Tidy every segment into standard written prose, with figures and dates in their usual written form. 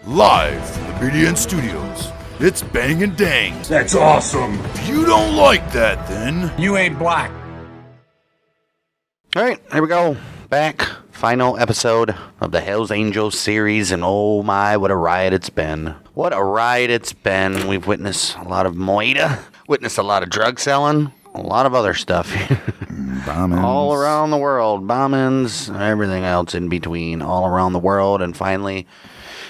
Live from the BDN Studios, it's Bang and Dang. That's awesome. If you don't like that, then You ain't black. All right, here we go. Back. Final episode of the Hells Angels series, and oh my, what a riot it's been. What a riot it's been. We've witnessed a lot of moida, witnessed a lot of drug selling, a lot of other stuff. bombings all around the world. Bombings, everything else in between, all around the world. And finally,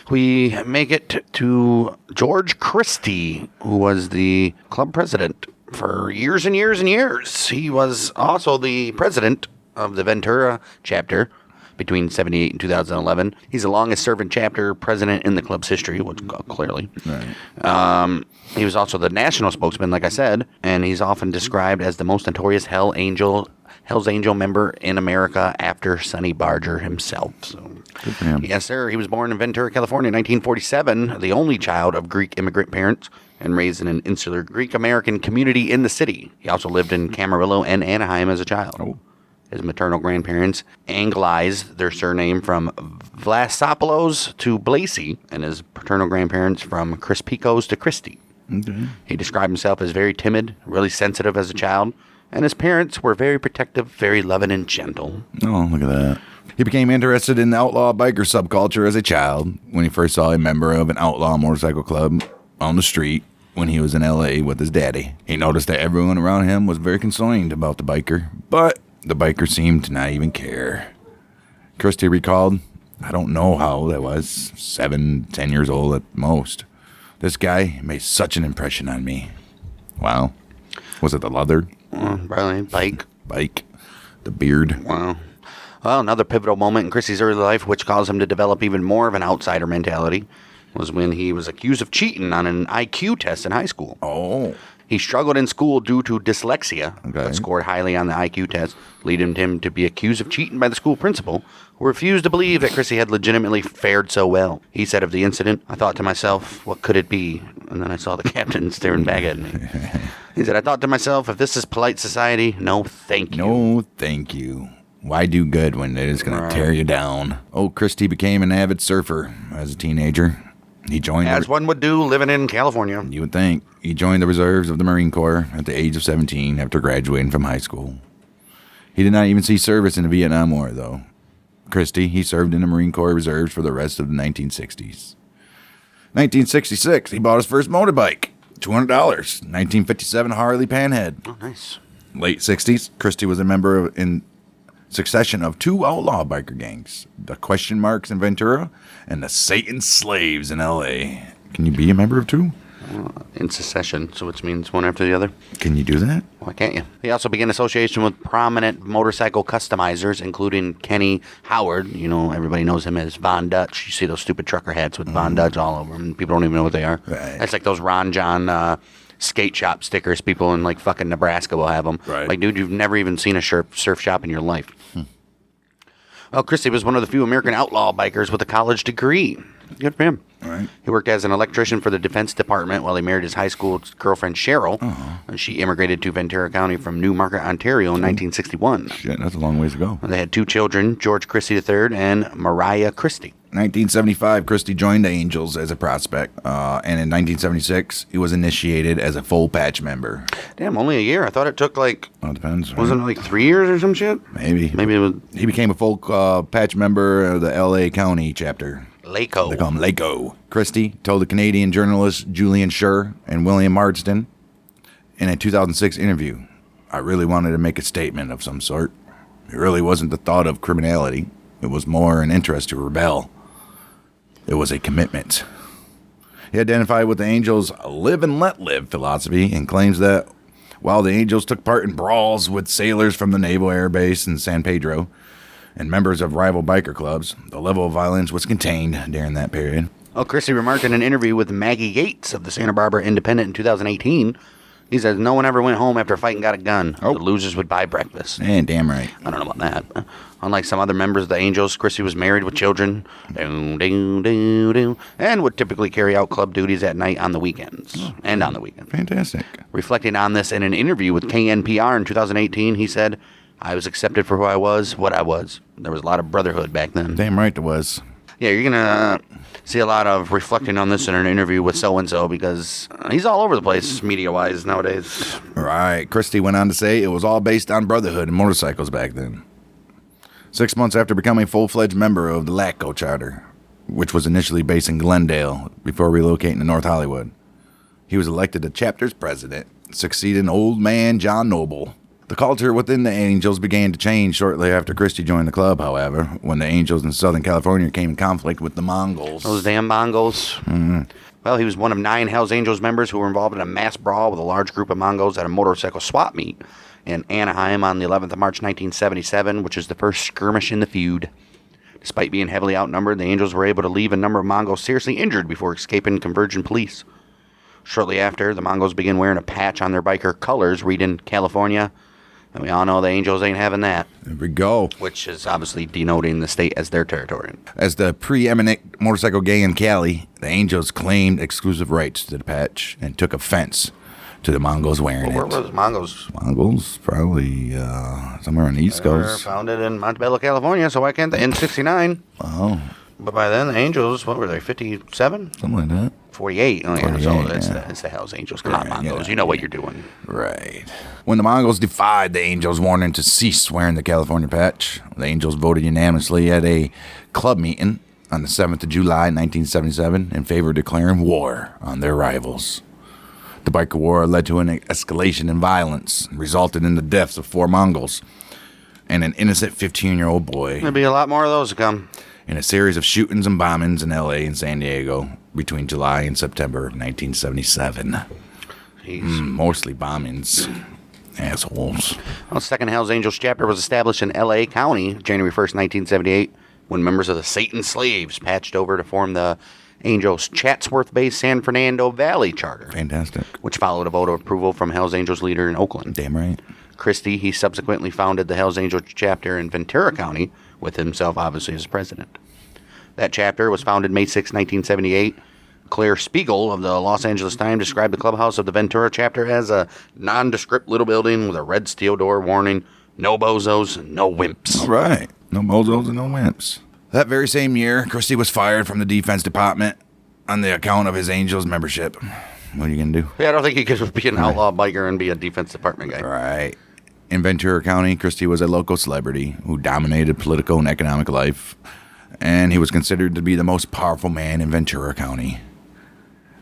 we make it to George Christie, who was the club president for years and years and years. He was also the president of the Ventura chapter between 78 and 2011. He's the longest serving chapter president in the club's history, which clearly. Right. He was also the national spokesman, like I said, and he's often described as the most notorious Hells Angel member in America after Sonny Barger himself. So, good for him. Yes, sir. He was born in Ventura, California in 1947, the only child of Greek immigrant parents, and raised in an insular Greek-American community in the city. He also lived in Camarillo and Anaheim as a child. Oh. His maternal grandparents anglicized their surname from Vlasopoulos to Blasey, and his paternal grandparents from Crispicos to Christie. Okay. He described himself as very timid, really sensitive as a child, and his parents were very protective, very loving and gentle. Oh, look at that. He became interested in the outlaw biker subculture as a child when he first saw a member of an outlaw motorcycle club on the street when he was in L.A. with his daddy. He noticed that everyone around him was very concerned about the biker, but the biker seemed to not even care. Christie recalled, I don't know how old I was, 7, 10 years old at most. This guy made such an impression on me. Wow. Was it the leather? Probably Bike. The beard. Wow. Well, another pivotal moment in Christie's early life, which caused him to develop even more of an outsider mentality, was when he was accused of cheating on an IQ test in high school. Oh. He struggled in school due to dyslexia, Okay. but scored highly on the IQ test, leading him to be accused of cheating by the school principal, who refused to believe that Christie had legitimately fared so well. He said of the incident, I thought to myself, what could it be? And then I saw the captain staring back at me. He said, I thought to myself, if this is polite society, no thank you. No, thank you. Why do good when they're just going to tear you down? Oh, Christie became an avid surfer as a teenager. He joined As one would do living in California. You would think. He joined the reserves of the Marine Corps at the age of 17 after graduating from high school. He did not even see service in the Vietnam War, though. Christie, he served in the Marine Corps reserves for the rest of the 1960s. 1966, he bought his first motorbike. $200. 1957 Harley Panhead. Oh, nice. Late 60s, Christie was a member in succession of 2 outlaw biker gangs, the Question Marks in Ventura and the Satan Slaves in L.A. Can you be a member of 2? In succession, so which means one after the other. Can you do that? Why can't you? He also began association with prominent motorcycle customizers, including Kenny Howard. You know, everybody knows him as Von Dutch. You see those stupid trucker hats with Von Dutch all over them. People don't even know what they are. Right. That's like those Ron John skate shop stickers. People in like fucking Nebraska will have them. Right. Like, dude, you've never even seen a surf shop in your life. Well, Christie was one of the few American outlaw bikers with a college degree. Good for him. Right. He worked as an electrician for the Defense Department while he married his high school girlfriend, Cheryl. And she immigrated to Ventura County from Newmarket, Ontario in 1961. Shit, that's a long ways to go. They had 2 children, George Christie III and Mariah Christie. 1975, Christie joined the Angels as a prospect, and in 1976, he was initiated as a full patch member. Damn, only a year. I thought it took like, Well, it depends. Right? wasn't it like 3 years or some shit? Maybe. Maybe it was He became a full patch member of the L.A. County chapter. Laco. They call him Laco. Christie told the Canadian journalists Julian Schur and William Marsden in a 2006 interview, I really wanted to make a statement of some sort. It really wasn't the thought of criminality. It was more an interest to rebel. It was a commitment. He identified with the Angels' live and let live philosophy and claims that while the Angels took part in brawls with sailors from the Naval Air Base in San Pedro and members of rival biker clubs, the level of violence was contained during that period. Oh, Christie remarked in an interview with Maggie Yates of the Santa Barbara Independent in 2018, he says, no one ever went home after a fight and got a gun. Oh. The losers would buy breakfast. Man, damn right. I don't know about that. Unlike some other members of the Angels, Christie was married with children, and would typically carry out club duties at night on the weekends, and on the weekend. Fantastic. Reflecting on this in an interview with KNPR in 2018, he said, I was accepted for who I was, what I was. There was a lot of brotherhood back then. Damn right there was. Yeah, you're going to see a lot of reflecting on this in an interview with so-and-so because he's all over the place media-wise nowadays. Right. Christie went on to say it was all based on brotherhood and motorcycles back then. 6 months after becoming a full-fledged member of the LATCO charter, which was initially based in Glendale before relocating to North Hollywood, he was elected the chapter's president, succeeding old man John Noble. The culture within the Angels began to change shortly after Christie joined the club, however, when the Angels in Southern California came in conflict with the Mongols. Those damn Mongols. Mm-hmm. Well, he was one of 9 Hells Angels members who were involved in a mass brawl with a large group of Mongols at a motorcycle swap meet in Anaheim on the 11th of March, 1977, which is the first skirmish in the feud. Despite being heavily outnumbered, the Angels were able to leave a number of Mongols seriously injured before escaping convergent police. Shortly after, the Mongols began wearing a patch on their biker colors reading California. And we all know the Angels ain't having that. There we go. Which is obviously denoting the state as their territory. As the preeminent motorcycle gang in Cali, the Angels claimed exclusive rights to the patch and took offense to the Mongols wearing Where it. were the Mongols? Mongols? Probably somewhere on the East Coast. Founded in Montebello, California, so why can't they? In 69. Oh. But by then, the Angels, what were they, 57? Something like that. 48. Oh, yeah. 48, So yeah. it's the Hells Angels. Come on, Mongols. You know what you're doing. Right. When the Mongols defied the Angels, warning to cease wearing the California patch, the Angels voted unanimously at a club meeting on the 7th of July, 1977, in favor of declaring war on their rivals. The biker war led to an escalation in violence, resulted in the deaths of 4 Mongols and an innocent 15-year-old boy. There'll be a lot more of those to come. In a series of shootings and bombings in L.A. and San Diego between July and September of 1977. Mostly bombings. Assholes. Well, the second Hells Angels chapter was established in L.A. County, January 1st, 1978, when members of the Satan Slaves patched over to form the Angels Chatsworth-based San Fernando Valley charter. Fantastic. Which followed a vote of approval from Hells Angels leader in Oakland. Damn right. Christie, he subsequently founded the Hells Angels chapter in Ventura County, with himself obviously as president. That chapter was founded May 6, 1978. Claire Spiegel of the Los Angeles Times described the clubhouse of the Ventura chapter as a nondescript little building with a red steel door warning, no bozos, no wimps. All right. No bozos and no wimps. That very same year, Christie was fired from the Defense Department on the account of his Angels membership. What are you going to do? Yeah, I don't think he could be an outlaw biker and be a Defense Department guy. Right. In Ventura County, Christie was a local celebrity who dominated political and economic life, and he was considered to be the most powerful man in Ventura County.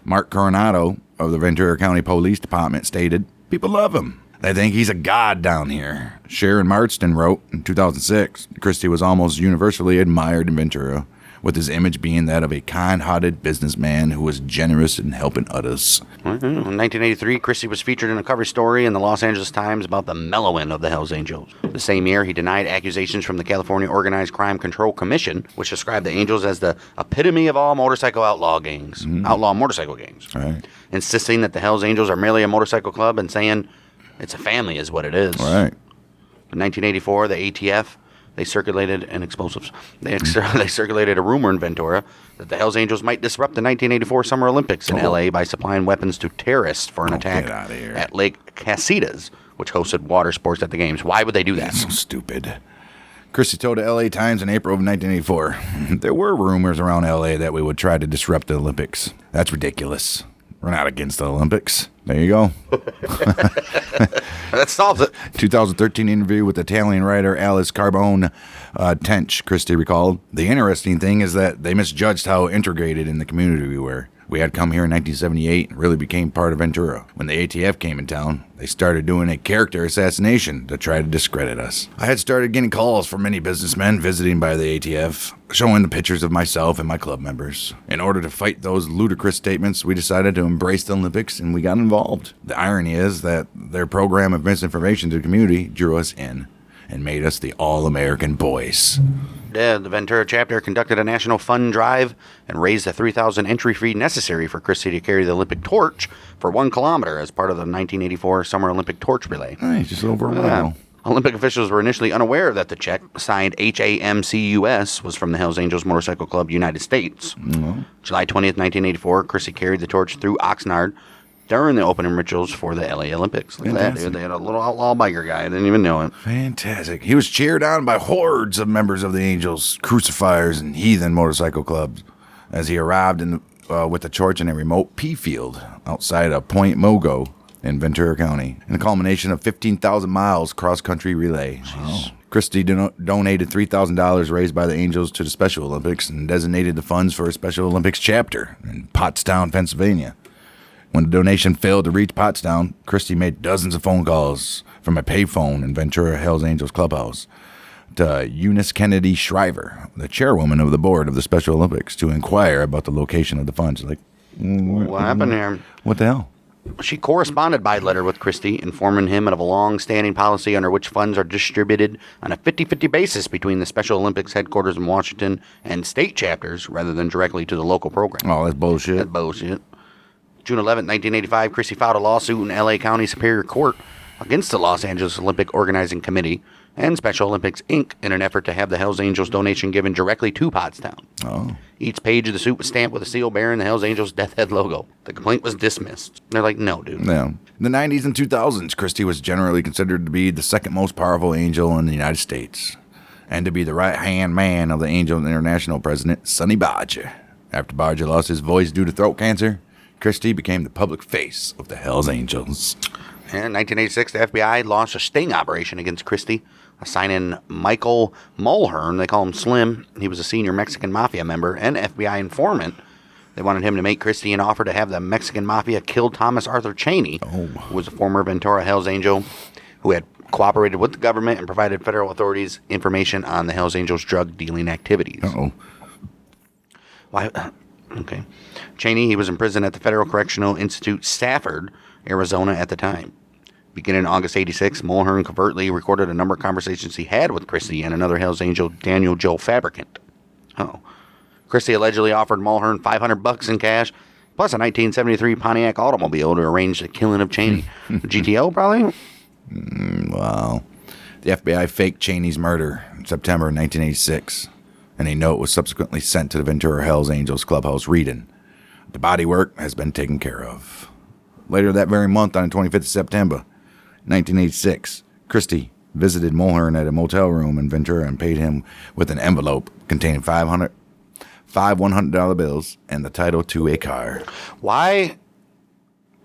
Mark Coronado of the Ventura County Police Department stated, "People love him. They think he's a god down here." Sharon Marston wrote in 2006, Christie was almost universally admired in Ventura, with his image being that of a kind-hearted businessman who was generous in helping others. In 1983, Christie was featured in a cover story in the Los Angeles Times about the mellowing of the Hells Angels. The same year, he denied accusations from the California Organized Crime Control Commission, which described the Angels as the epitome of all motorcycle outlaw gangs, outlaw motorcycle gangs, Right. insisting that the Hells Angels are merely a motorcycle club and saying it's a family is what it is. Right. In 1984, the ATF, they circulated explosives. They circulated a rumor in Ventura that the Hells Angels might disrupt the 1984 Summer Olympics in L.A. by supplying weapons to terrorists for an attack at Lake Casitas, which hosted water sports at the games. Why would they do that? So stupid. Christie told the L.A. Times in April of 1984, "There were rumors around L.A. that we would try to disrupt the Olympics. That's ridiculous. We're not against the Olympics." There you go. That solves it. 2013 interview with Italian writer Alice Carbone Tench, Christie recalled, "The interesting thing is that they misjudged how integrated in the community we were. We had come here in 1978 and really became part of Ventura. When the ATF came in town, they started doing a character assassination to try to discredit us. I had started getting calls from many businessmen visiting by the ATF, showing the pictures of myself and my club members. In order to fight those ludicrous statements, we decided to embrace the Olympics and we got involved. The irony is that their program of misinformation to the community drew us in and made us the all-American boys." Yeah, the Ventura chapter conducted a national fund drive and raised the 3,000 entry fee necessary for Christie to carry the Olympic torch for 1 kilometer as part of the 1984 Summer Olympic Torch Relay. Nice, just over a mile. Olympic officials were initially unaware that the check, signed HAMCUS, was from the Hells Angels Motorcycle Club, United States. July 20th, 1984, Christie carried the torch through Oxnard during the opening rituals for the LA Olympics. Look at that, dude. They had a little outlaw biker guy. I didn't even know it. Fantastic. He was cheered on by hordes of members of the Angels, crucifiers, and heathen motorcycle clubs as he arrived with the torch in a remote pea field outside of Point Mogo in Ventura County, in a culmination of 15,000 miles cross-country relay. Wow. Christie donated $3,000 raised by the Angels to the Special Olympics and designated the funds for a Special Olympics chapter in Pottstown, Pennsylvania. When the donation failed to reach Pottstown, Christie made dozens of phone calls from a payphone in Ventura Hells Angels clubhouse to Eunice Kennedy Shriver, the chairwoman of the board of the Special Olympics, to inquire about the location of the funds. Like, what happened here? What the hell? She corresponded by letter with Christie, informing him of a long-standing policy under which funds are distributed on a 50-50 basis between the Special Olympics headquarters in Washington and state chapters, rather than directly to the local program. Oh, that's bullshit. That's bullshit. June 11, 1985, Christie filed a lawsuit in L.A. County Superior Court against the Los Angeles Olympic Organizing Committee and Special Olympics, Inc. in an effort to have the Hells Angels donation given directly to Pottstown. Oh. Each page of the suit was stamped with a seal bearing the Hells Angels Death Head logo. The complaint was dismissed. They're like, no, dude. Yeah. In the 90s and 2000s, Christie was generally considered to be the second most powerful angel in the United States, and to be the right-hand man of the Angel International president, Sonny Barger. After Barger lost his voice due to throat cancer, Christie became the public face of the Hells Angels. In 1986, the FBI launched a sting operation against Christie, assigning Michael Mulhern, they call him Slim. He was a senior Mexican Mafia member and FBI informant. They wanted him to make Christie an offer to have the Mexican Mafia kill Thomas Arthur Cheney, who was a former Ventura Hells Angel, who had cooperated with the government and provided federal authorities information on the Hells Angels' drug dealing activities. Why? Okay. Cheney, he was in prison at the Federal Correctional Institute, Stafford, Arizona at the time. Beginning in August 86, Mulhern covertly recorded a number of conversations he had with Christie and another Hells Angel, Daniel Joe Fabricant. Christie allegedly offered Mulhern $500 in cash, plus a 1973 Pontiac automobile to arrange the killing of Cheney. GTO, probably? Wow. The FBI faked Cheney's murder in September 1986, and a note was subsequently sent to the Ventura Hells Angels clubhouse reading, "The bodywork has been taken care of." Later that very month, on the 25th of September, 1986, Christie visited Mulhern at a motel room in Ventura and paid him with an envelope containing five $100 bills and the title to a car. Why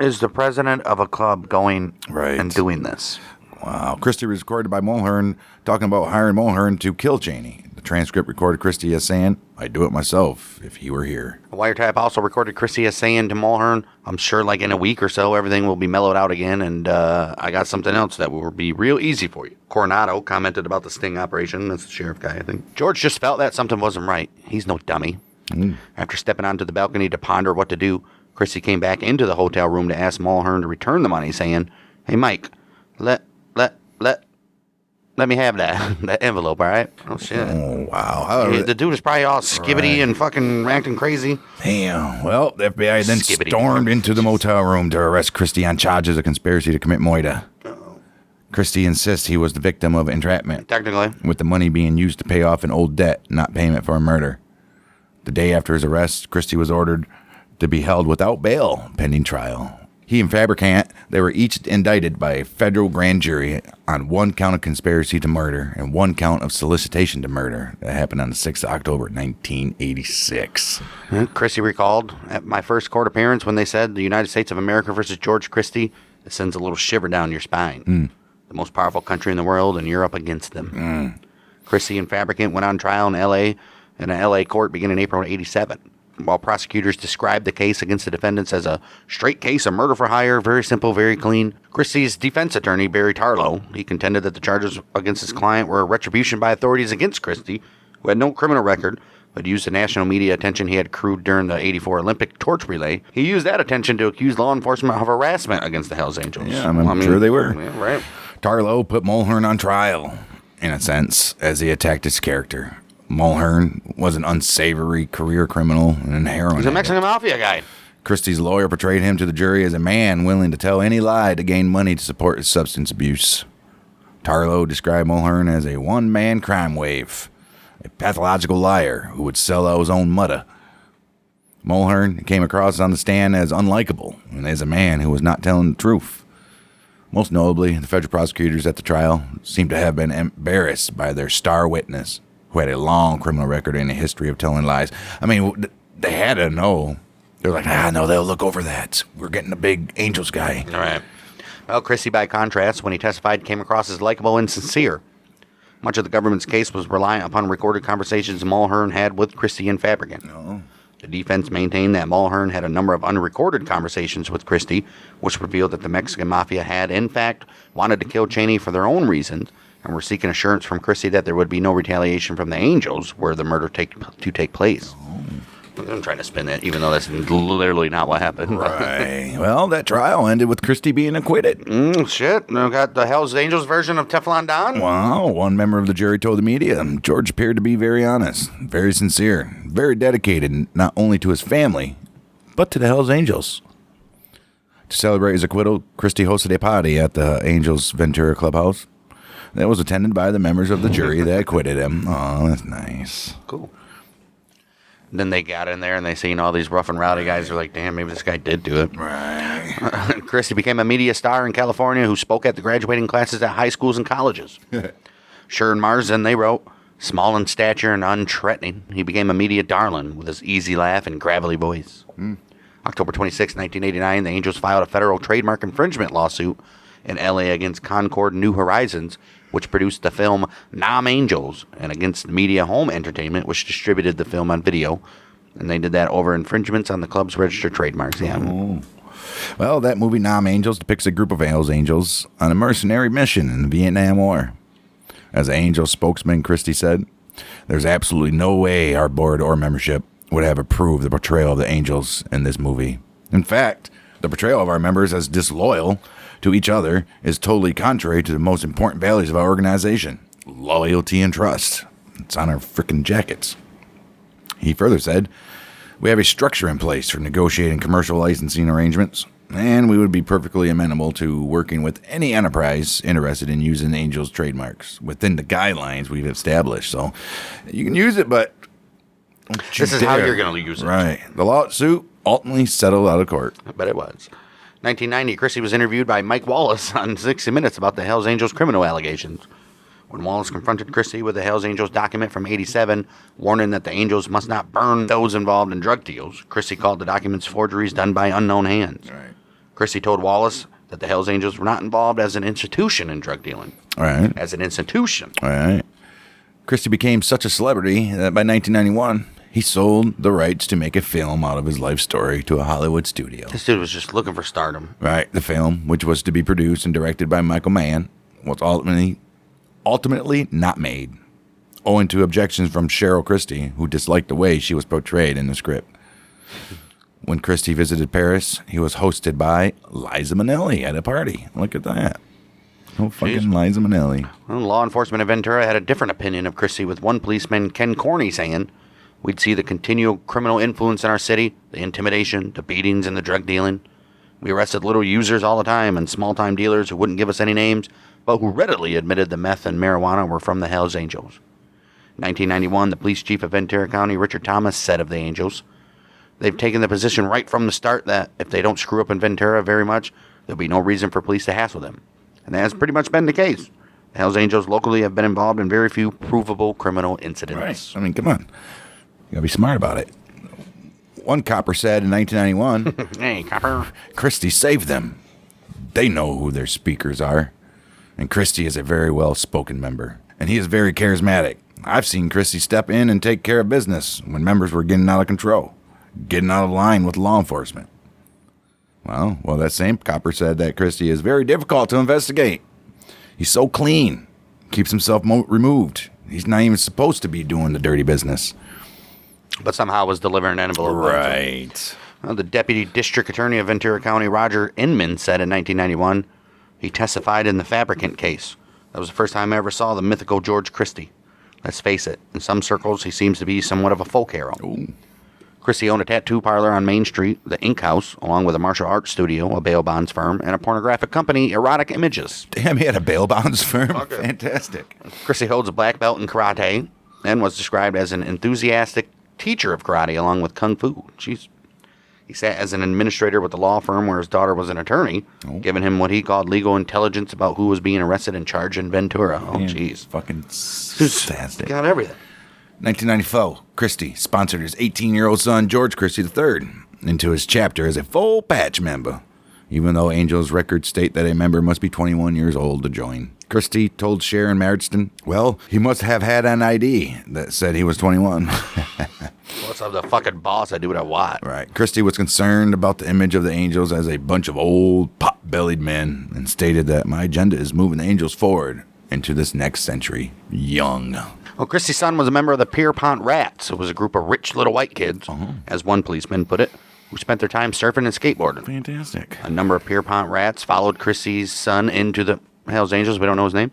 is the president of a club going and doing this? Wow. Christie was recorded by Mulhern talking about hiring Mulhern to kill Cheney. The transcript recorded Christie as saying, "I'd do it myself if he were here." A wiretap also recorded Christie as saying to Mulhern, "I'm sure like in a week or so, everything will be mellowed out again, and I got something else that will be real easy for you." Coronado commented about the sting operation. That's the sheriff guy, I think. George just felt that something wasn't right. He's no dummy. After stepping onto the balcony to ponder what to do, Christie came back into the hotel room to ask Mulhern to return the money, saying, "Hey, Mike, let me have that envelope, all right?" Oh, shit. Oh, wow. The dude is probably all skibbity and fucking acting crazy. Damn. Well, the FBI then stormed into the motel room to arrest Christie on charges of conspiracy to commit murder. Christie insists he was the victim of entrapment. Technically. With the money being used to pay off an old debt, not payment for a murder. The day after his arrest, Christie was ordered to be held without bail pending trial. He and Fabricant, they were each indicted by a federal grand jury on one count of conspiracy to murder and one count of solicitation to murder. That happened on the 6th of October, 1986. Christie recalled, "At my first court appearance, when they said the United States of America versus George Christie, it sends a little shiver down your spine. The most powerful country in the world, and you're up against them." Christie and Fabricant went on trial in L.A. in an L.A. court beginning in April of 87. While prosecutors described the case against the defendants as a straight case of murder for hire, very simple, very clean, Christie's defense attorney, Barry Tarlow, he contended that the charges against his client were a retribution by authorities against Christie, who had no criminal record, but used the national media attention he had accrued during the 84 Olympic torch relay. He used that attention to accuse law enforcement of harassment against the Hells Angels. Yeah, I'm sure they were. Yeah, right. Tarlow put Mulhern on trial, in a sense, as he attacked his character. Mulhern was an unsavory career criminal and a heroin He's a addict. Mexican mafia guy. Christie's lawyer portrayed him to the jury as a man willing to tell any lie to gain money to support his substance abuse. Tarlow described Mulhern as a one-man crime wave, a pathological liar who would sell out his own mudda. Mulhern came across on the stand as unlikable and as a man who was not telling the truth. Most notably, the federal prosecutors at the trial seemed to have been embarrassed by their star witness, who had a long criminal record and a history of telling lies. I mean, they had to know. They're like, no, they'll look over that. We're getting a big Angels guy. All right. Well, Christie, by contrast, when he testified, came across as likable and sincere. Much of the government's case was reliant upon recorded conversations Mulhern had with Christie and Fabricant. Oh. The defense maintained that Mulhern had a number of unrecorded conversations with Christie, which revealed that the Mexican Mafia had, in fact, wanted to kill Cheney for their own reasons, and were seeking assurance from Christie that there would be no retaliation from the Angels were the murder to take place. I'm trying to spin it, even though that's literally not what happened. Right. Well, that trial ended with Christie being acquitted. Shit. I got the Hell's Angels version of Teflon Don. Wow. One member of the jury told the media, George appeared to be very honest, very sincere, very dedicated not only to his family, but to the Hell's Angels. To celebrate his acquittal, Christie hosted a party at the Angels Ventura clubhouse that was attended by the members of the jury that acquitted him. Oh, that's nice. Cool. Then they got in there and they seen all these rough and rowdy guys. They're like, damn, maybe this guy did do it. Right. Christie became a media star in California who spoke at the graduating classes at high schools and colleges. Schur and Marsden, they wrote, small in stature and unthreatening, he became a media darling with his easy laugh and gravelly voice. October 26, 1989, the Angels filed a federal trademark infringement lawsuit in L.A. against Concord New Horizons, which produced the film Nam Angels, and against Media Home Entertainment, which distributed the film on video. And they did that over infringements on the club's registered trademarks. Yeah. Oh. Well, that movie Nam Angels depicts a group of Hells Angels on a mercenary mission in the Vietnam War. As the Angels spokesman Christie said, there's absolutely no way our board or membership would have approved the portrayal of the Angels in this movie. In fact, the portrayal of our members as disloyal to each other is totally contrary to the most important values of our organization, loyalty and trust. It's on our frickin' jackets. He further said, we have a structure in place for negotiating commercial licensing arrangements, and we would be perfectly amenable to working with any enterprise interested in using Angels trademarks within the guidelines we've established. So you can use it, but this is how you're going to use it. Right. The lawsuit ultimately settled out of court. I bet it was. 1990, Christie was interviewed by Mike Wallace on 60 Minutes about the Hells Angels criminal allegations. When Wallace confronted Christie with the Hells Angels document from 87, warning that the Angels must not burn those involved in drug deals, Christie called the documents forgeries done by unknown hands. Right. Christie told Wallace that the Hells Angels were not involved as an institution in drug dealing. All right. As an institution. All right. Christie became such a celebrity that by 1991, he sold the rights to make a film out of his life story to a Hollywood studio. This dude was just looking for stardom. Right. The film, which was to be produced and directed by Michael Mann, was ultimately not made, owing to objections from Cheryl Christie, who disliked the way she was portrayed in the script. When Christie visited Paris, he was hosted by Liza Minnelli at a party. Look at that. Oh, fucking Liza Minnelli. Well, law enforcement in Ventura had a different opinion of Christie, with one policeman, Ken Corney, saying, we'd see the continual criminal influence in our city, the intimidation, the beatings, and the drug dealing. We arrested little users all the time and small-time dealers who wouldn't give us any names, but who readily admitted the meth and marijuana were from the Hells Angels. In 1991, the police chief of Ventura County, Richard Thomas, said of the Angels, they've taken the position right from the start that if they don't screw up in Ventura very much, there'll be no reason for police to hassle them. And that has pretty much been the case. The Hells Angels locally have been involved in very few provable criminal incidents. Right. I mean, come on. You gotta be smart about it. One copper said in 1991, hey, copper. Christie saved them. They know who their speakers are. And Christie is a very well-spoken member. And he is very charismatic. I've seen Christie step in and take care of business when members were getting out of control, getting out of line with law enforcement. Well, that same copper said that Christie is very difficult to investigate. He's so clean. Keeps himself removed. He's not even supposed to be doing the dirty business. But somehow was delivering an envelope. Right. Well, the deputy district attorney of Ventura County, Roger Inman, said in 1991, he testified in the Fabricant case. That was the first time I ever saw the mythical George Christie. Let's face it, in some circles, he seems to be somewhat of a folk hero. Ooh. Christie owned a tattoo parlor on Main Street, the Ink House, along with a martial arts studio, a bail bonds firm, and a pornographic company, Erotic Images. Damn, he had a bail bonds firm? Okay. Fantastic. Christie holds a black belt in karate and was described as an enthusiastic teacher of karate along with kung fu. Jeez. He sat as an administrator with the law firm where his daughter was an attorney, giving him what he called legal intelligence about who was being arrested and charged in Ventura. Oh, jeez. Fucking fantastic. Got everything. 1994, Christie sponsored his 18-year-old son, George Christie III, into his chapter as a full patch member, even though Angels records state that a member must be 21 years old to join. Christie told Sharon Marsden, well, he must have had an ID that said he was 21. What's up, the fucking boss? I do what I want. Right. Christie was concerned about the image of the Angels as a bunch of old, pot-bellied men and stated that my agenda is moving the Angels forward into this next century, young. Well, Christie's son was a member of the Pierpont Rats. It was a group of rich little white kids, as one policeman put it, who spent their time surfing and skateboarding. Fantastic. A number of Pierpont Rats followed Christie's son into the Hells Angels. We don't know his name.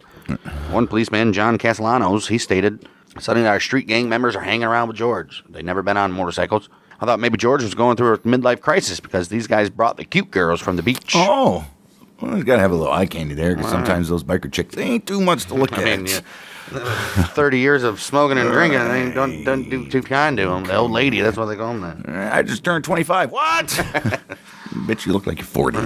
One policeman, John Castellanos, he stated, suddenly our street gang members are hanging around with George. They'd never been on motorcycles. I thought maybe George was going through a midlife crisis because these guys brought the cute girls from the beach. Oh. Well, he's got to have a little eye candy there because sometimes those biker chicks, they ain't too much to look at. I mean, 30 years of smoking and drinking, they don't do too kind to them. The old lady, that's what they call them now. I just turned 25. What? Bet you look like you're 40.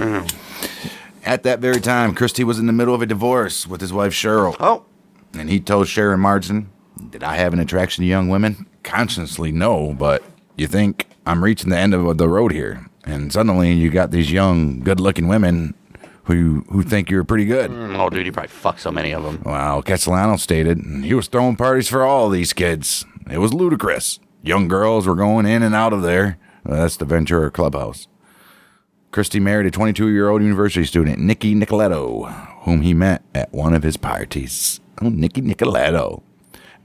At that very time, Christie was in the middle of a divorce with his wife, Cheryl. Oh. And he told Sharon Marsden, did I have an attraction to young women? Consciously, no, but you think I'm reaching the end of the road here. And suddenly you got these young, good-looking women who think you're pretty good. Oh, dude, he probably fucked so many of them. Well, Castellano stated he was throwing parties for all these kids. It was ludicrous. Young girls were going in and out of there. That's the Ventura clubhouse. Christie married a 22-year-old university student, Nikki Nicoletto, whom he met at one of his parties. Oh, Nikki Nicoletto.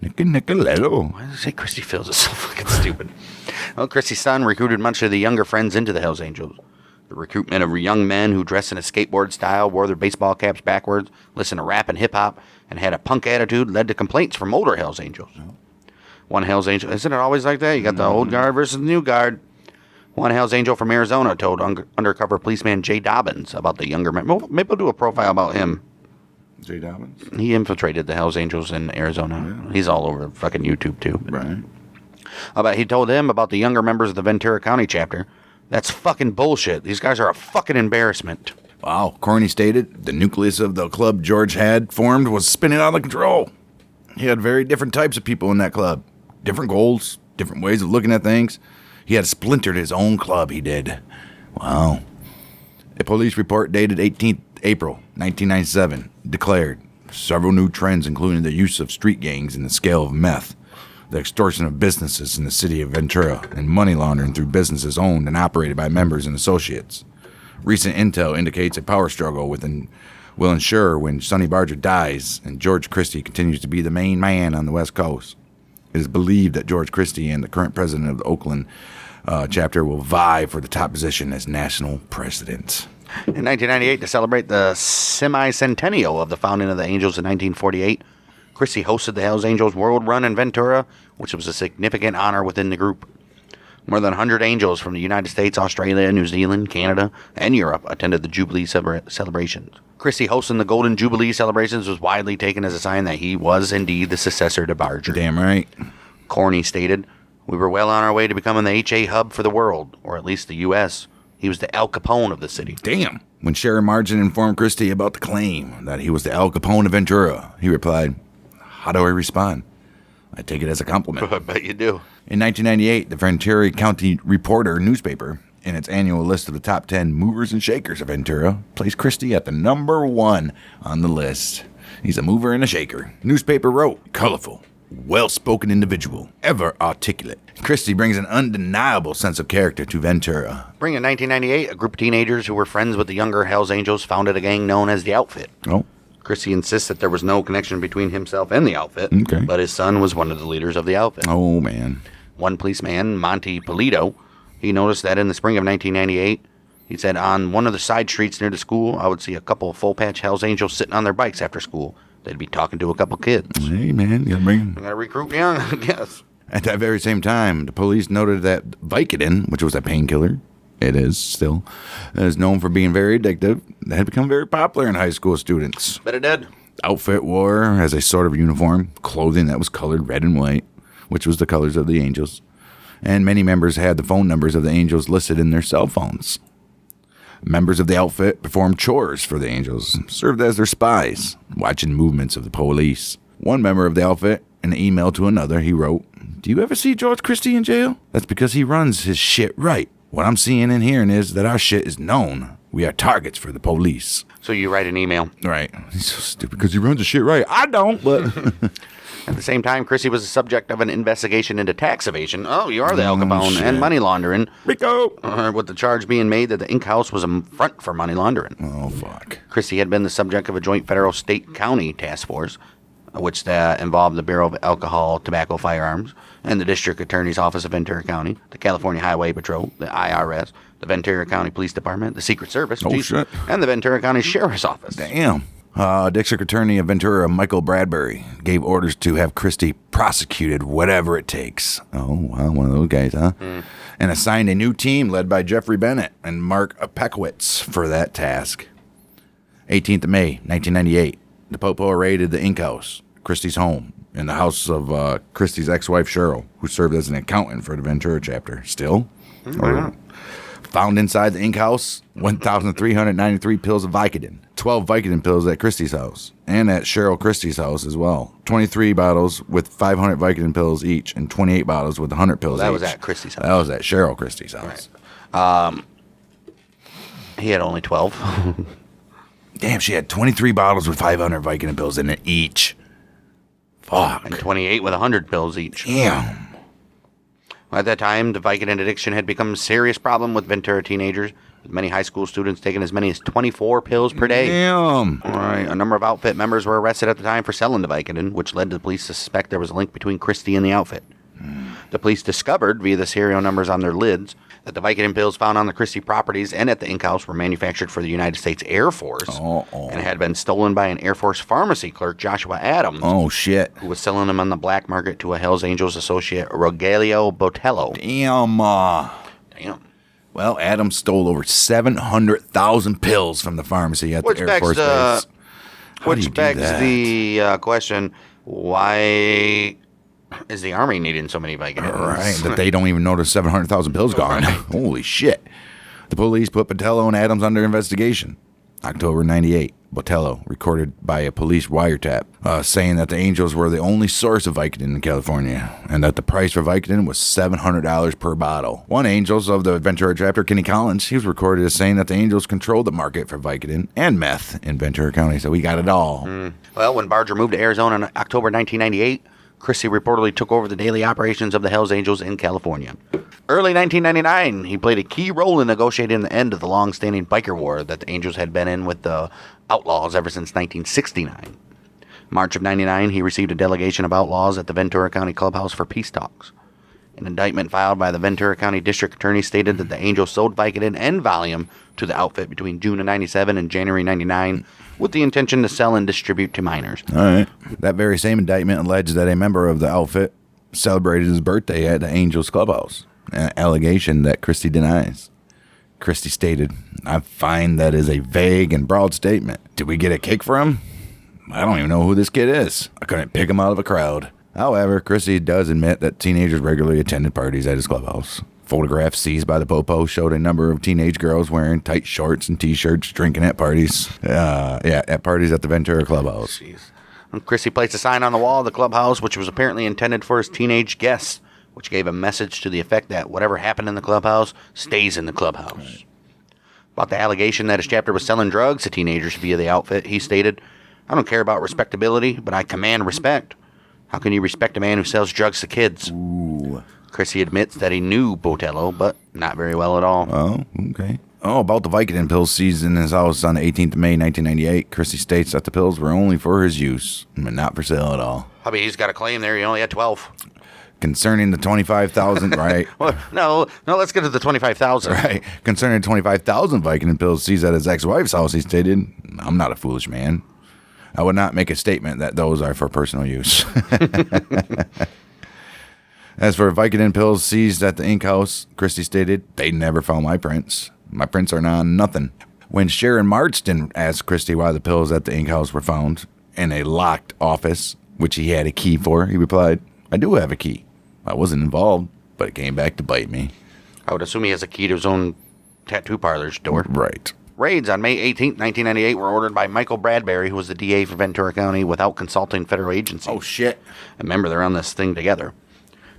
Nikki Nicoletto. Why does it say Christie feels so fucking stupid? Well, Christie's son recruited much of the younger friends into the Hells Angels. The recruitment of young men who dressed in a skateboard style, wore their baseball caps backwards, listened to rap and hip-hop, and had a punk attitude led to complaints from older Hells Angels. One Hells Angel, isn't it always like that? You got the old guard versus the new guard. One Hells Angel from Arizona told undercover policeman Jay Dobbins about the younger men. Well, maybe we'll do a profile about him. Jay Dobbins? He infiltrated the Hells Angels in Arizona. Yeah. He's all over fucking YouTube, too. Right. He told him about the younger members of the Ventura County chapter. That's fucking bullshit. These guys are a fucking embarrassment. Wow. Corney stated the nucleus of the club George had formed was spinning out of control. He had very different types of people in that club. Different goals, different ways of looking at things. He had splintered his own club, he did. Wow. A police report dated 18th April 1997 declared several new trends, including the use of street gangs in the scale of meth, the extortion of businesses in the city of Ventura, and money laundering through businesses owned and operated by members and associates. Recent intel indicates a power struggle will ensure when Sonny Barger dies and George Christie continues to be the main man on the West Coast. It is believed that George Christie and the current president of the Oakland chapter will vie for the top position as national president. In 1998, to celebrate the semi-centennial of the founding of the Angels in 1948, Christie hosted the Hells Angels World Run in Ventura, which was a significant honor within the group. More than 100 Angels from the United States, Australia, New Zealand, Canada, and Europe attended the Jubilee celebrations. Christie hosting the Golden Jubilee celebrations was widely taken as a sign that he was indeed the successor to Barger. Damn right. Corney stated, we were well on our way to becoming the HA hub for the world, or at least the U.S. He was the Al Capone of the city. Damn. When Sharon Marsden informed Christie about the claim that he was the Al Capone of Ventura, he replied, how do I respond? I take it as a compliment. I bet you do. In 1998, the Ventura County Reporter newspaper, in its annual list of the top 10 movers and shakers of Ventura, placed Christie at the number 1 on the list. He's a mover and a shaker. Newspaper wrote, colorful, well-spoken individual, ever articulate. Christie brings an undeniable sense of character to Ventura. Spring of 1998, a group of teenagers who were friends with the younger Hells Angels founded a gang known as the Outfit. Oh. Christie insists that there was no connection between himself and the Outfit, but his son was one of the leaders of the Outfit. Oh, man. One policeman, Monty Polito, he noticed that in the spring of 1998, he said, on one of the side streets near the school, I would see a couple of full-patch Hells Angels sitting on their bikes after school. They'd be talking to a couple kids. Hey, man, you gotta bring them. I gotta recruit young, I guess. At that very same time, the police noted that Vicodin, which was a painkiller, it is still, is known for being very addictive, that had become very popular in high school students. Bet it did. Outfit wore as a sort of uniform, clothing that was colored red and white, which was the colors of the Angels. and many members had the phone numbers of the Angels listed in their cell phones. Members of the outfit performed chores for the Angels, served as their spies, watching movements of the police. One member of the outfit, in an email to another, he wrote, "Do you ever see George Christie in jail? That's because he runs his shit right. What I'm seeing and hearing is that our shit is known. We are targets for the police." So you write an email. Right. He's so stupid because he runs his shit right. I don't, but... At the same time, Christie was the subject of an investigation into tax evasion. Oh, you are the Al Capone and money laundering. Rico! With the charge being made that the Ink House was a front for money laundering. Oh, fuck. Christie had been the subject of a joint federal state-county task force, which involved the Bureau of Alcohol, Tobacco, Firearms, and the District Attorney's Office of Ventura County, the California Highway Patrol, the IRS, the Ventura County Police Department, the Secret Service, shit. and the Ventura County Sheriff's Office. Damn. District Attorney of Ventura, Michael Bradbury, gave orders to have Christie prosecuted whatever it takes. Oh, wow, one of those guys, huh? And assigned a new team led by Jeffrey Bennett and Mark Pekowitz for that task. 18th of May, 1998, the Popo raided the Ink House, Christie's home, in the house of Christie's ex-wife, Cheryl, who served as an accountant for the Ventura chapter. Still? Found inside the Ink House, 1,393 pills of Vicodin, 12 Vicodin pills at Christie's house, and at Cheryl Christie's house as well. 23 bottles with 500 Vicodin pills each, and 28 bottles with 100 pills each. That was at Christie's house. That was at Cheryl Christie's house. Right. He had only 12. Damn, she had 23 bottles with 500 Vicodin pills in it each. Fuck. And 28 with 100 pills each. Damn. At that time, the Vicodin addiction had become a serious problem with Ventura teenagers, with many high school students taking as many as 24 pills per day. Damn. All right. A number of outfit members were arrested at the time for selling the Vicodin, which led the police to suspect there was a link between Christie and the outfit. The police discovered, via the serial numbers on their lids, that the Vicodin pills found on the Christie properties and at the Ink House were manufactured for the United States Air Force and had been stolen by an Air Force pharmacy clerk, Joshua Adams. Oh, shit. Who was selling them on the black market to a Hells Angels associate, Rogelio Botello. Damn. Damn. Well, Adams stole over 700,000 pills from the pharmacy at the Air Force base. Which begs the question, why is the Army needing so many Vicodins? Right, that they don't even notice 700,000 pills gone. Holy shit. The police put Botello and Adams under investigation. October 98, Botello recorded by a police wiretap saying that the Angels were the only source of Vicodin in California and that the price for Vicodin was $700 per bottle. One Angels of the Ventura chapter, Kenny Collins, he was recorded as saying that the Angels controlled the market for Vicodin and meth in Ventura County, so we got it all. Well, when Barger moved to Arizona in October 1998, Christie reportedly took over the daily operations of the Hells Angels in California. Early 1999, he played a key role in negotiating the end of the long-standing biker war that the Angels had been in with the Outlaws ever since 1969. March of 99, he received a delegation of Outlaws at the Ventura County Clubhouse for peace talks. An indictment filed by the Ventura County District Attorney stated that the Angels sold Vicodin and Valium to the outfit between June of 97 and January 99 with the intention to sell and distribute to minors. All right. That very same indictment alleged that a member of the outfit celebrated his birthday at the Angels Clubhouse, an allegation that Christie denies. Christie stated, "I find that is a vague and broad statement. Did we get a kick for him? I don't even know who this kid is. I couldn't pick him out of a crowd." However, Christie does admit that teenagers regularly attended parties at his clubhouse. Photographs seized by the Popo showed a number of teenage girls wearing tight shorts and T-shirts drinking at parties. At parties at the Ventura Clubhouse. Jeez. Christie placed a sign on the wall of the clubhouse, which was apparently intended for his teenage guests, which gave a message to the effect that whatever happened in the clubhouse stays in the clubhouse. Right. About the allegation that his chapter was selling drugs to teenagers via the outfit, he stated, "I don't care about respectability, but I command respect. How can you respect a man who sells drugs to kids?" Ooh. Christie admits that he knew Botello, but not very well at all. Oh, okay. Oh, about the Vicodin pills seized in his house on the 18th of May, 1998, Christie states that the pills were only for his use, and not for sale at all. I mean, he's got a claim there. He only had 12. Concerning the 25,000, right? Well, no, let's get to the 25,000. Right. Concerning 25,000 Vicodin pills seized at his ex-wife's house, he stated, "I'm not a foolish man. I would not make a statement that those are for personal use." As for Vicodin pills seized at the Ink House, Christie stated, "They never found my prints. My prints are on nothing." When Sharon Marston asked Christie why the pills at the Ink House were found in a locked office, which he had a key for, he replied, "I do have a key. I wasn't involved. but it came back to bite me. I would assume he has a key to his own tattoo parlor's door. Right. Raids on May 18, 1998 were ordered by Michael Bradbury, who was the DA for Ventura County, without consulting federal agencies. Oh, shit. Remember, they're on this thing together.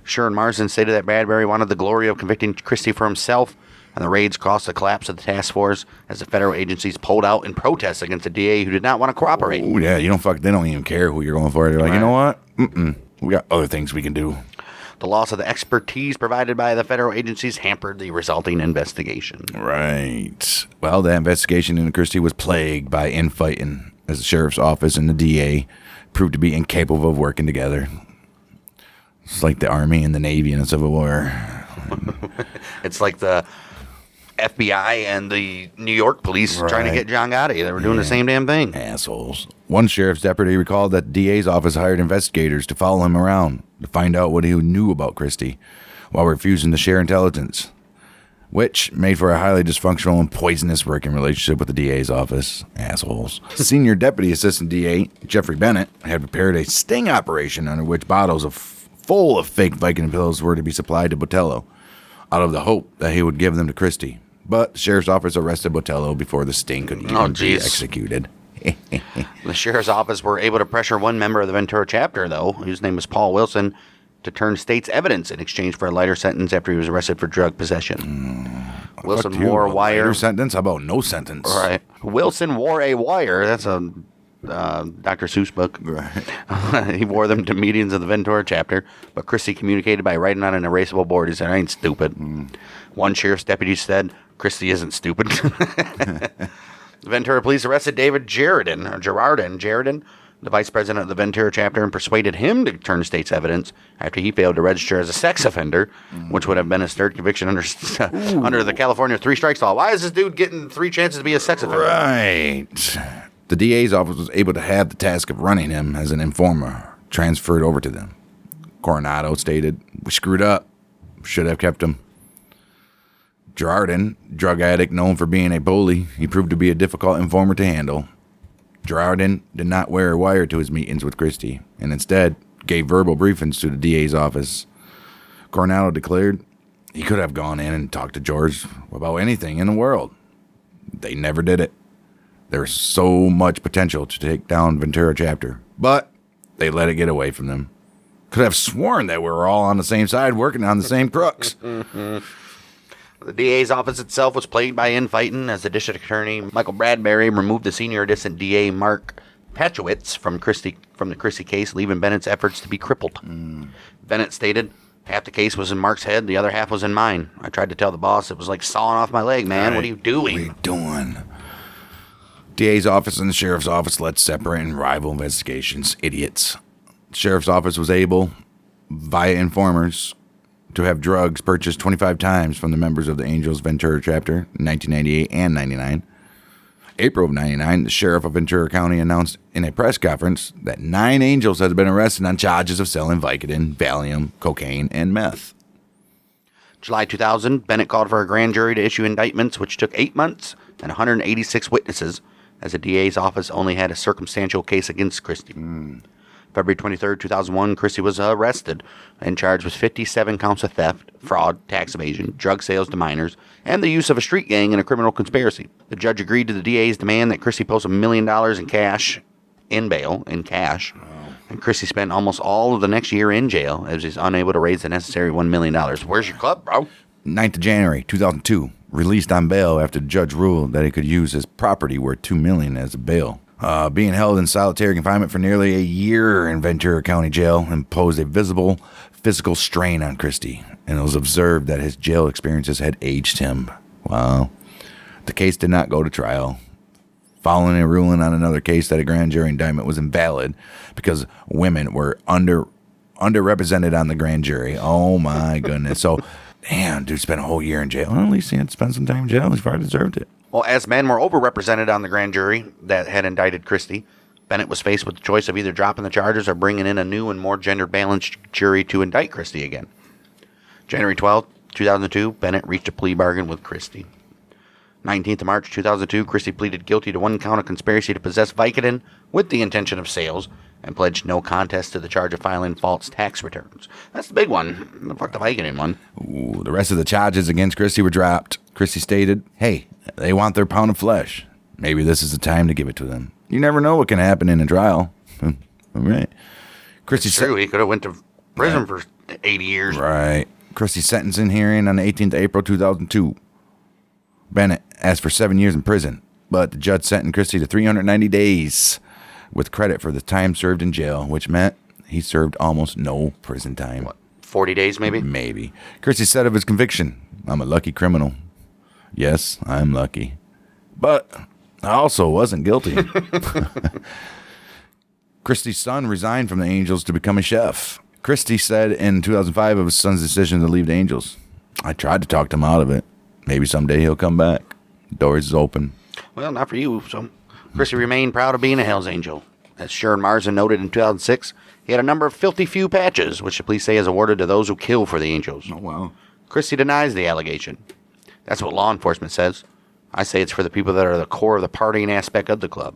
Schur and Marsden stated that Bradbury wanted the glory of convicting Christie for himself, and the raids caused the collapse of the task force as the federal agencies pulled out in protest against the DA who did not want to cooperate. Oh, yeah, they don't even care who you're going for. They're like, Right. You know what? We got other things we can do. The loss of the expertise provided by the federal agencies hampered the resulting investigation. Right. Well, the investigation into Christie was plagued by infighting as the sheriff's office and the DA proved to be incapable of working together. It's like the Army and the Navy in a Civil War. It's like the FBI and the New York police trying to get John Gotti. They were doing the same damn thing. Assholes. One sheriff's deputy recalled that the DA's office hired investigators to follow him around to find out what he knew about Christie while refusing to share intelligence, which made for a highly dysfunctional and poisonous working relationship with the DA's office. Assholes. Senior Deputy Assistant DA Jeffrey Bennett had prepared a sting operation under which bottles full of fake Vicodin pills were to be supplied to Botello out of the hope that he would give them to Christie. But the sheriff's office arrested Botello before the sting could even be executed. The sheriff's office were able to pressure one member of the Ventura chapter, though, whose name was Paul Wilson, to turn state's evidence in exchange for a lighter sentence after he was arrested for drug possession. Wilson wore a wire. Lighter sentence? How about no sentence? Right. Wilson wore a wire. That's a Dr. Seuss book. Right. He wore them to meetings of the Ventura chapter, but Christie communicated by writing on an erasable board. He said, I ain't stupid. One sheriff's deputy said, Christie isn't stupid. The Ventura police arrested David Girardin, the vice president of the Ventura chapter, and persuaded him to turn state's evidence after he failed to register as a sex offender, which would have been his third conviction under the California three strikes law. Why is this dude getting 3 chances to be a sex offender? Right. The DA's office was able to have the task of running him as an informer transferred over to them. Coronado stated, we screwed up. Should have kept him. Girardin, drug addict known for being a bully, he proved to be a difficult informer to handle. Girardin did not wear a wire to his meetings with Christie, and instead gave verbal briefings to the DA's office. Coronado declared he could have gone in and talked to George about anything in the world. They never did it. There was so much potential to take down Ventura chapter, but they let it get away from them. Could have sworn that we were all on the same side working on the same crooks. The DA's office itself was plagued by infighting as the district attorney, Michael Bradbury, removed the senior assistant DA, Mark Petchowitz, from the Christie case, leaving Bennett's efforts to be crippled. Bennett stated, half the case was in Mark's head, the other half was in mine. I tried to tell the boss it was like sawing off my leg, man. Right. What are you doing? What are you doing? DA's office and the sheriff's office led separate and rival investigations. Idiots. The sheriff's office was able, via informers, to have drugs purchased 25 times from the members of the Angels Ventura chapter in 1998 and 99. April of 99, the sheriff of Ventura County announced in a press conference that 9 Angels had been arrested on charges of selling Vicodin, Valium, cocaine, and meth. July 2000, Bennett called for a grand jury to issue indictments, which took 8 months and 186 witnesses, as the DA's office only had a circumstantial case against Christie. February 23, 2001, Christie was arrested and charged with 57 counts of theft, fraud, tax evasion, drug sales to minors, and the use of a street gang in a criminal conspiracy. The judge agreed to the DA's demand that Christie post $1 million in cash, in bail, in cash. And Christie spent almost all of the next year in jail as he's unable to raise the necessary $1 million. Where's your club, bro? 9th of January, 2002, released on bail after the judge ruled that he could use his property worth $2 million as a bail. Being held in solitary confinement for nearly a year in Ventura County Jail imposed a visible physical strain on Christie, and it was observed that his jail experiences had aged him. Wow. The case did not go to trial. Following a ruling on another case that a grand jury indictment was invalid because women were underrepresented on the grand jury. Oh, my goodness. So, damn, dude spent a whole year in jail. Well, at least he had to spend some time in jail. He probably deserved it. Well, as men were overrepresented on the grand jury that had indicted Christie, Bennett was faced with the choice of either dropping the charges or bringing in a new and more gender-balanced jury to indict Christie again. January 12, 2002, Bennett reached a plea bargain with Christie. 19th of March 2002, Christie pleaded guilty to one count of conspiracy to possess Vicodin with the intention of sales and pledged no contest to the charge of filing false tax returns. That's the big one. Fuck the Vicodin one. Ooh, the rest of the charges against Christie were dropped. Christie stated, hey, they want their pound of flesh. Maybe this is the time to give it to them. You never know what can happen in a trial. All right. It's true. He could have went to prison for 80 years. Right. Christie's sentencing hearing on the 18th of April 2002. Bennett asked for 7 years in prison, but the judge sentenced Christie to 390 days with credit for the time served in jail, which meant he served almost no prison time. What, 40 days maybe? Maybe. Christie said of his conviction, I'm a lucky criminal. Yes, I'm lucky. But I also wasn't guilty. Christie's son resigned from the Angels to become a chef. Christie said in 2005 of his son's decision to leave the Angels, I tried to talk him out of it. Maybe someday he'll come back. The door is open. Well, not for you. So Christie remained proud of being a Hells Angel. As Sharon Marsden noted in 2006, he had a number of filthy few patches, which the police say is awarded to those who kill for the Angels. Oh, wow. Christie denies the allegation. That's what law enforcement says. I say it's for the people that are the core of the partying aspect of the club.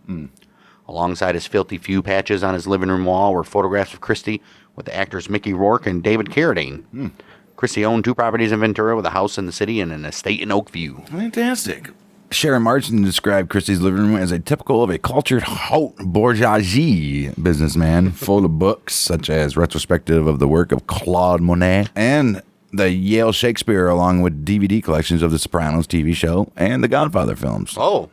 Alongside his filthy few patches on his living room wall were photographs of Christie with the actors Mickey Rourke and David Carradine. Christie owned 2 properties in Ventura with a house in the city and an estate in Oakview. Fantastic. Sharon Marsden described Christie's living room as typical of a cultured haute bourgeoisie businessman, full of books such as retrospective of the work of Claude Monet and the Yale Shakespeare, along with DVD collections of The Sopranos TV show and the Godfather films. Oh.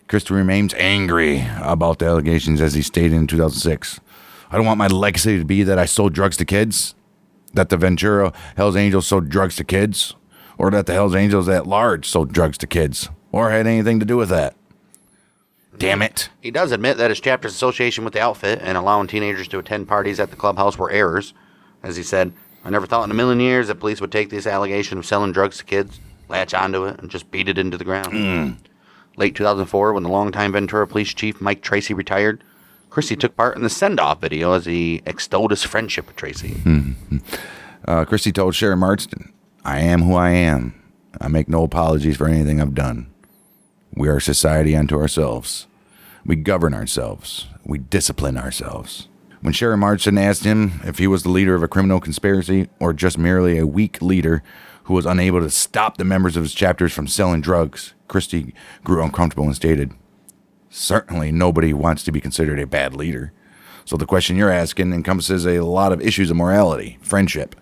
Christie remains angry about the allegations, as he stated in 2006. I don't want my legacy to be that I sold drugs to kids, that the Ventura Hells Angels sold drugs to kids, or that the Hells Angels at large sold drugs to kids, or had anything to do with that. Damn it. He does admit that his chapter's association with the outfit and allowing teenagers to attend parties at the clubhouse were errors. As he said, I never thought in a million years that police would take this allegation of selling drugs to kids, latch onto it, and just beat it into the ground. Late 2004, when the longtime Ventura police chief Mike Tracy retired, Christie took part in the send-off video as he extolled his friendship with Tracy. Christie told Sharon Marsden, I am who I am. I make no apologies for anything I've done. We are a society unto ourselves. We govern ourselves. We discipline ourselves. When Sharon Marsden asked him if he was the leader of a criminal conspiracy or just merely a weak leader who was unable to stop the members of his chapters from selling drugs, Christie grew uncomfortable and stated, certainly nobody wants to be considered a bad leader. So the question you're asking encompasses a lot of issues of morality, friendship.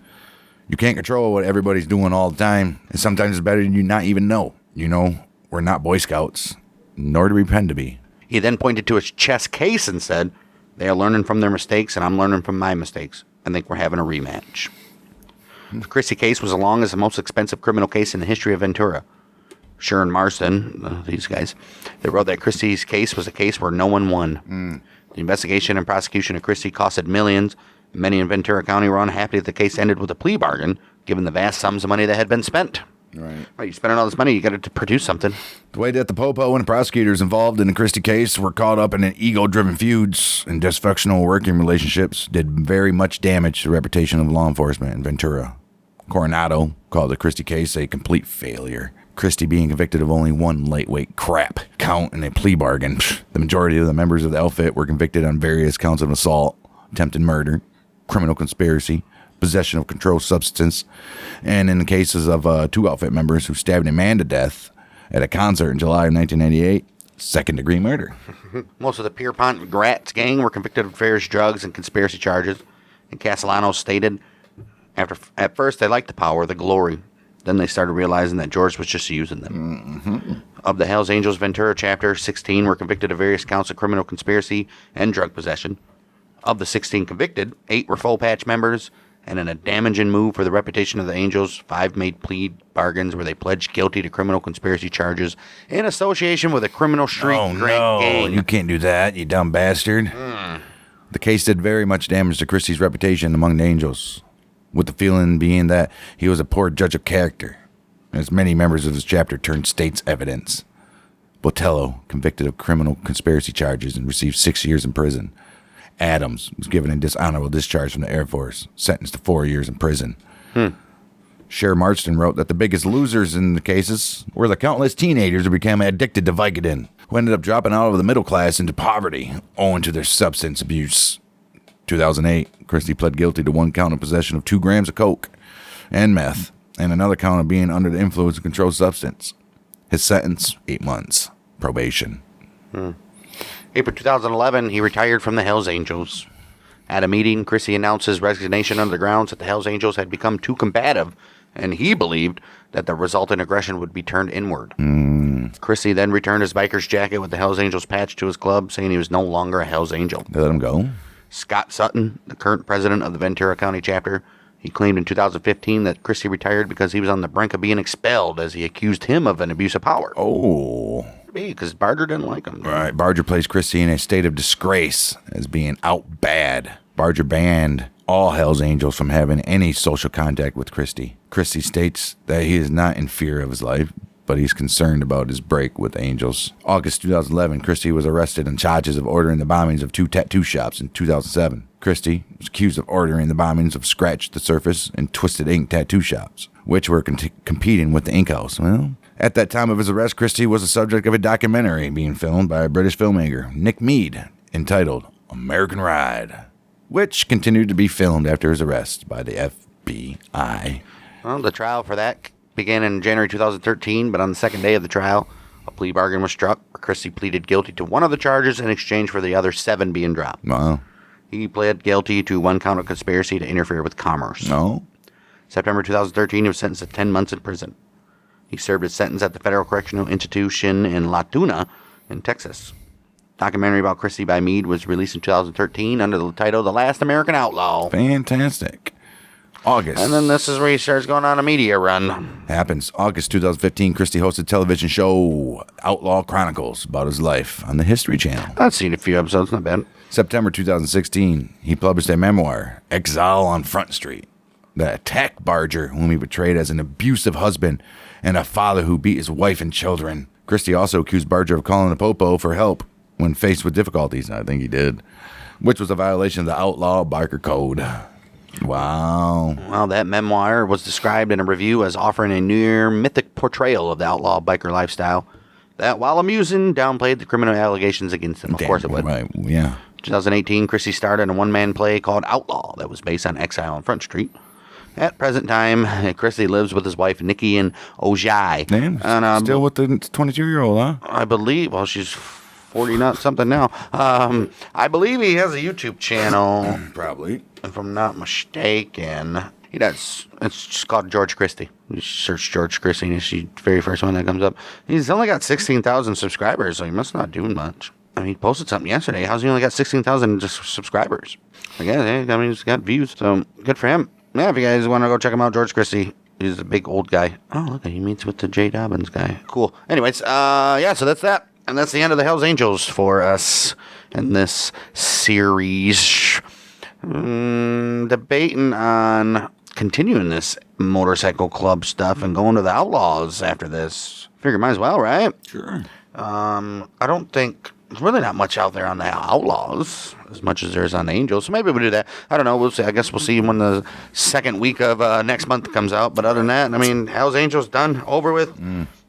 You can't control what everybody's doing all the time, and sometimes it's better you not even know. You know, we're not Boy Scouts, nor do we pretend to be. He then pointed to his chess case and said, they are learning from their mistakes, and I'm learning from my mistakes. I think we're having a rematch. The Christie case was the longest and most expensive criminal case in the history of Ventura. Sharon Marsden, these guys, they wrote that Christie's case was a case where no one won. The investigation and prosecution of Christie costed millions. Many in Ventura County were unhappy that the case ended with a plea bargain, given the vast sums of money that had been spent. Right. Well, you spending all this money, you got to produce something. The way that the Popo and prosecutors involved in the Christie case were caught up in ego-driven feuds and dysfunctional working relationships did very much damage to the reputation of law enforcement in Ventura. Coronado called the Christie case a complete failure. Christie being convicted of only one lightweight crap count in a plea bargain. The majority of the members of the outfit were convicted on various counts of assault, attempted murder, criminal conspiracy, possession of controlled substance, and in the cases of 2 outfit members who stabbed a man to death at a concert in July of 1998, second-degree murder. Most of the Pierpont and Gratz gang were convicted of various drugs and conspiracy charges, and Castellano stated, at first they liked the power, the glory. Then they started realizing that George was just using them. Of the Hells Angels Ventura chapter, 16 were convicted of various counts of criminal conspiracy and drug possession. Of the 16 convicted, 8 were full patch members, and in a damaging move for the reputation of the Angels, 5 made plea bargains where they pledged guilty to criminal conspiracy charges in association with a criminal street gang. You can't do that, you dumb bastard. The case did very much damage to Christie's reputation among the Angels, with the feeling being that he was a poor judge of character, as many members of his chapter turned state's evidence. Botello, convicted of criminal conspiracy charges and received 6 years in prison. Adams was given a dishonorable discharge from the Air Force, sentenced to 4 years in prison. Cher Marston wrote that the biggest losers in the cases were the countless teenagers who became addicted to Vicodin, who ended up dropping out of the middle class into poverty owing to their substance abuse. 2008, Christie pled guilty to one count of possession of 2 grams of coke and meth, and another count of being under the influence of a controlled substance. His sentence, 8 months. Probation. April 2011, he retired from the Hells Angels. At a meeting, Christie announced his resignation on the grounds that the Hells Angels had become too combative, and he believed that the resultant aggression would be turned inward. Christie then returned his biker's jacket with the Hells Angels patch to his club, saying he was no longer a Hells Angel. They let him go? Scott Sutton, the current president of the Ventura County chapter, he claimed in 2015 that Christie retired because he was on the brink of being expelled, as he accused him of an abuse of power. Oh. Because Barger didn't like him. Right. Barger placed Christie in a state of disgrace as being out bad. Barger banned all Hells Angels from having any social contact with Christie. Christie states that he is not in fear of his life, but he's concerned about his break with Angels. August 2011, Christie was arrested on charges of ordering the bombings of 2 tattoo shops in 2007. Christie was accused of ordering the bombings of Scratch the Surface and Twisted Ink tattoo shops, which were competing with the Ink House. Well, at that time of his arrest, Christie was the subject of a documentary being filmed by a British filmmaker, Nick Mead, entitled American Ride, which continued to be filmed after his arrest by the FBI. Well, the trial for that began in January 2013, but on the second day of the trial, a plea bargain was struck where Christie pleaded guilty to one of the charges in exchange for the other 7 being dropped. Wow. He pled guilty to 1 count of conspiracy to interfere with commerce. No. September 2013, he was sentenced to 10 months in prison. He served his sentence at the Federal Correctional Institution in La Tuna in Texas. Documentary about Christie by Mead was released in 2013 under the title The Last American Outlaw. Fantastic. August. And then this is where he starts going on a media run. Happens. August 2015, Christie hosted a television show, Outlaw Chronicles, about his life on the History Channel. I've seen a few episodes, not bad. September 2016, he published a memoir, Exile on Front Street, that attacked Barger, whom he portrayed as an abusive husband and a father who beat his wife and children. Christie also accused Barger of calling the Popo for help when faced with difficulties, and I think he did, which was a violation of the Outlaw Biker Code. Wow. Well, that memoir was described in a review as offering a near mythic portrayal of the outlaw biker lifestyle that, while amusing, downplayed the criminal allegations against him. Of course it would. Right, yeah. 2018, Christie started a one-man play called Outlaw that was based on Exile on Front Street. At present time, Christie lives with his wife, Nikki, in Ojai. Damn, and, still with the 22-year-old, huh? I believe, well, she's 40 not something now. I believe he has a YouTube channel. Probably. If I'm not mistaken. He does. It's just called George Christie. You search George Christie, and it's the very first one that comes up. He's only got 16,000 subscribers, so he must not do much. I mean, he posted something yesterday. How's he only got 16,000 subscribers? I guess, I mean, he's got views, so good for him. Yeah, if you guys want to go check him out, George Christie. He's a big old guy. Oh, look, he meets with the J. Dobbins guy. Cool. Anyways, yeah, so that's that. And that's the end of the Hells Angels for us in this series. Debating on continuing this motorcycle club stuff and going to the Outlaws after this. Figure might as well, right? Sure. I don't think there's really not much out there on the Outlaws as much as there's on the Angels. So maybe we'll do that. I don't know. We'll see. I guess we'll see when the second week of next month comes out. But other than that, I mean, Hells Angels done, over with.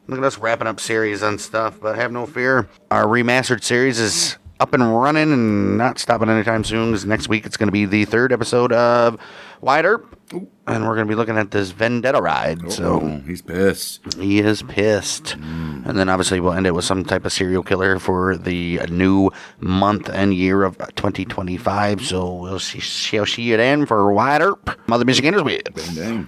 Look at us wrapping up series and stuff. But have no fear. Our remastered series is up and running and not stopping anytime soon, because next week it's going to be the 3rd episode of Wide Earp, and we're going to be looking at this Vendetta ride. So he's pissed. He is pissed. And then obviously we'll end it with some type of serial killer for the new month and year of 2025. So we'll see you then for Wide Earp. Mother Michiganders with. Bang, bang.